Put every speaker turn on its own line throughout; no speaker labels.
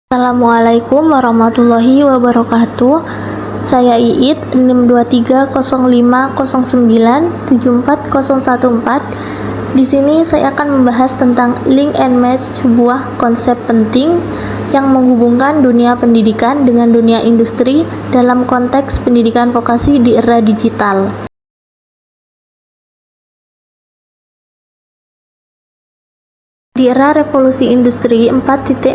Assalamualaikum warahmatullahi wabarakatuh. Saya Iit, NIM 230509740114. Di sini saya akan membahas tentang link and match, sebuah konsep penting yang menghubungkan dunia pendidikan dengan dunia industri dalam konteks pendidikan vokasi di era digital. Di era revolusi industri 4.0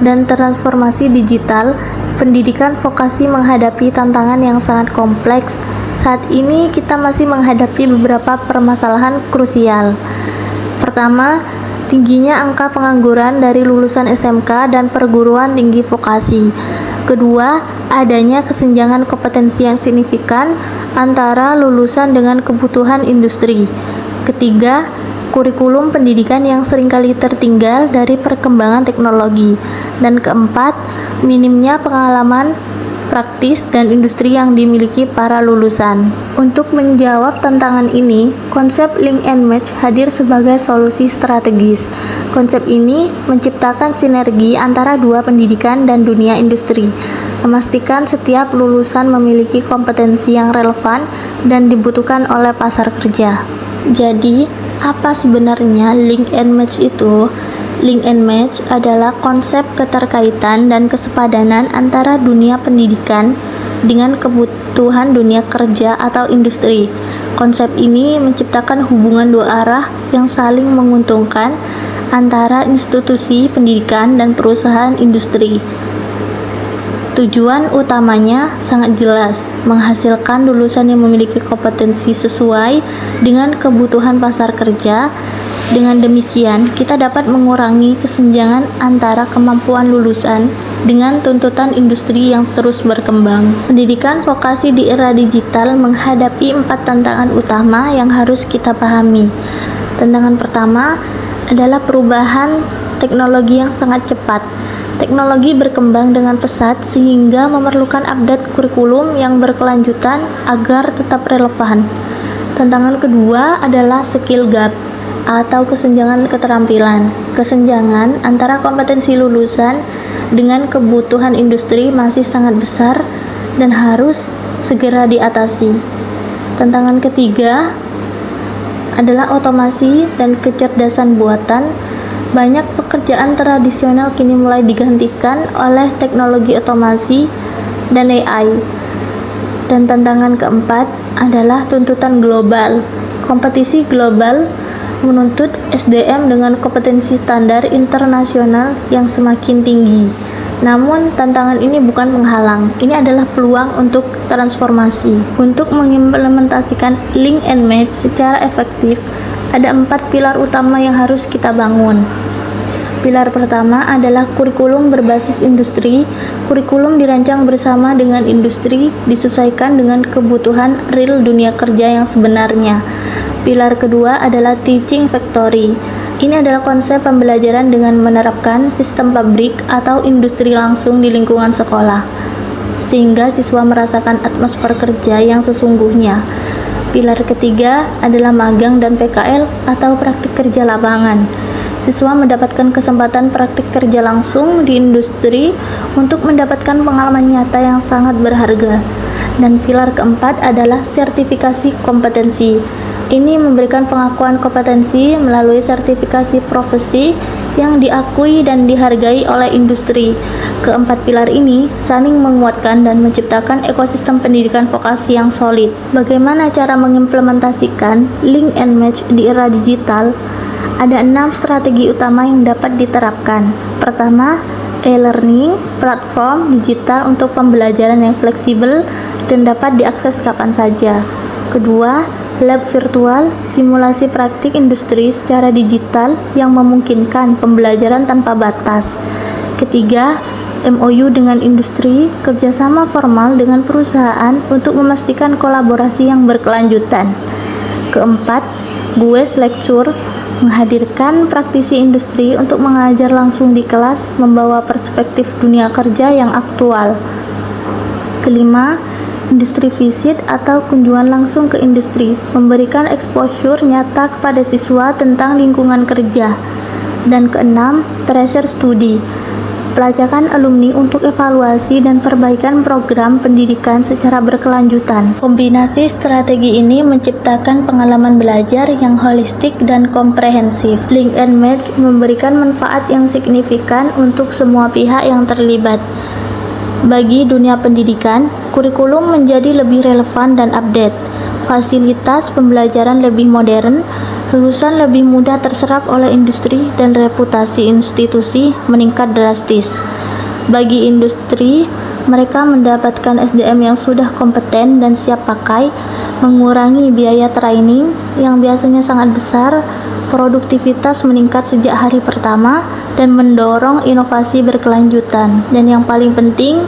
dan transformasi digital, pendidikan vokasi menghadapi tantangan yang sangat kompleks. Saat ini kita masih menghadapi beberapa permasalahan krusial. Pertama, tingginya angka pengangguran dari lulusan SMK dan perguruan tinggi vokasi. Kedua, adanya kesenjangan kompetensi yang signifikan antara lulusan dengan kebutuhan industri. Ketiga, kurikulum pendidikan yang seringkali tertinggal dari perkembangan teknologi. Dan keempat, minimnya pengalaman praktis dan industri yang dimiliki para lulusan. Untuk menjawab tantangan ini, konsep link and match hadir sebagai solusi strategis. Konsep ini menciptakan sinergi antara dua pendidikan dan dunia industri, memastikan setiap lulusan memiliki kompetensi yang relevan dan dibutuhkan oleh pasar kerja. Jadi, apa sebenarnya link and match itu? Link and match adalah konsep keterkaitan dan kesepadanan antara dunia pendidikan dengan kebutuhan dunia kerja atau industri. Konsep ini menciptakan hubungan dua arah yang saling menguntungkan antara institusi pendidikan dan perusahaan industri. Tujuan utamanya sangat jelas, menghasilkan lulusan yang memiliki kompetensi sesuai dengan kebutuhan pasar kerja. Dengan demikian, kita dapat mengurangi kesenjangan antara kemampuan lulusan dengan tuntutan industri yang terus berkembang. Pendidikan vokasi di era digital menghadapi 4 tantangan utama yang harus kita pahami. Tantangan pertama adalah perubahan teknologi yang sangat cepat. Teknologi berkembang dengan pesat sehingga memerlukan update kurikulum yang berkelanjutan agar tetap relevan. Tantangan kedua adalah skill gap atau kesenjangan keterampilan. Kesenjangan antara kompetensi lulusan dengan kebutuhan industri masih sangat besar dan harus segera diatasi. Tantangan ketiga adalah otomasi dan kecerdasan buatan. Banyak pekerjaan tradisional kini mulai digantikan oleh teknologi otomasi dan AI. Dan tantangan keempat adalah tuntutan global. Kompetisi global menuntut SDM dengan kompetensi standar internasional yang semakin tinggi. Namun, tantangan ini bukan penghalang. Ini adalah peluang untuk transformasi. Untuk mengimplementasikan link and match secara efektif, ada 4 pilar utama yang harus kita bangun. Pilar pertama adalah kurikulum berbasis industri. Kurikulum dirancang bersama dengan industri, disesuaikan dengan kebutuhan real dunia kerja yang sebenarnya. Pilar kedua adalah teaching factory. Ini adalah konsep pembelajaran dengan menerapkan sistem pabrik atau industri langsung di lingkungan sekolah, sehingga siswa merasakan atmosfer kerja yang sesungguhnya. Pilar ketiga adalah magang dan PKL atau praktik kerja lapangan. Siswa mendapatkan kesempatan praktik kerja langsung di industri untuk mendapatkan pengalaman nyata yang sangat berharga. Dan pilar keempat adalah sertifikasi kompetensi. Ini memberikan pengakuan kompetensi melalui sertifikasi profesi yang diakui dan dihargai oleh industri. Keempat pilar ini saling menguatkan dan menciptakan ekosistem pendidikan vokasi yang solid. Bagaimana cara mengimplementasikan link and match di era digital? Ada 6 strategi utama yang dapat diterapkan. Pertama, e-learning, platform digital untuk pembelajaran yang fleksibel dan dapat diakses kapan saja. Kedua, lab virtual, simulasi praktik industri secara digital yang memungkinkan pembelajaran tanpa batas. Ketiga, MOU dengan industri, kerjasama formal dengan perusahaan untuk memastikan kolaborasi yang berkelanjutan. Keempat, GUES lecture, menghadirkan praktisi industri untuk mengajar langsung di kelas, membawa perspektif dunia kerja yang aktual. Kelima, industri visit atau kunjungan langsung ke industri, memberikan exposure nyata kepada siswa tentang lingkungan kerja. Dan keenam, treasure study, pelacakan alumni untuk evaluasi dan perbaikan program pendidikan secara berkelanjutan. Kombinasi strategi ini menciptakan pengalaman belajar yang holistik dan komprehensif. Link and Match memberikan manfaat yang signifikan untuk semua pihak yang terlibat. Bagi dunia pendidikan, kurikulum menjadi lebih relevan dan update. Fasilitas pembelajaran lebih modern, lulusan lebih mudah terserap oleh industri, dan reputasi institusi meningkat drastis. Bagi industri, mereka mendapatkan SDM yang sudah kompeten dan siap pakai, mengurangi biaya training yang biasanya sangat besar, produktivitas meningkat sejak hari pertama, dan mendorong inovasi berkelanjutan. Dan yang paling penting,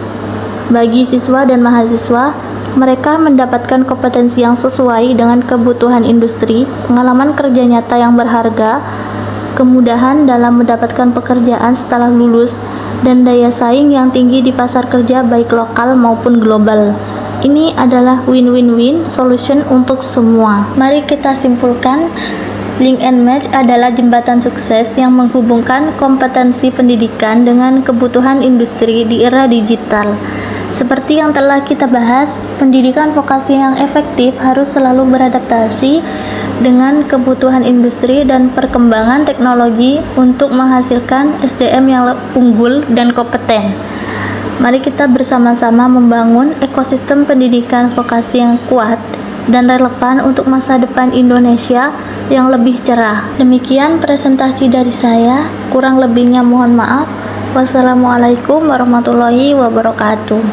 bagi siswa dan mahasiswa, mereka mendapatkan kompetensi yang sesuai dengan kebutuhan industri, pengalaman kerja nyata yang berharga, kemudahan dalam mendapatkan pekerjaan setelah lulus, dan daya saing yang tinggi di pasar kerja baik lokal maupun global. Ini adalah win-win-win solution untuk semua. Mari kita simpulkan, Link and Match adalah jembatan sukses yang menghubungkan kompetensi pendidikan dengan kebutuhan industri di era digital. Seperti yang telah kita bahas, pendidikan vokasi yang efektif harus selalu beradaptasi dengan kebutuhan industri dan perkembangan teknologi untuk menghasilkan SDM yang unggul dan kompeten. Mari kita bersama-sama membangun ekosistem pendidikan vokasi yang kuat dan relevan untuk masa depan Indonesia yang lebih cerah. Demikian presentasi dari saya, kurang lebihnya mohon maaf. Wassalamualaikum warahmatullahi wabarakatuh.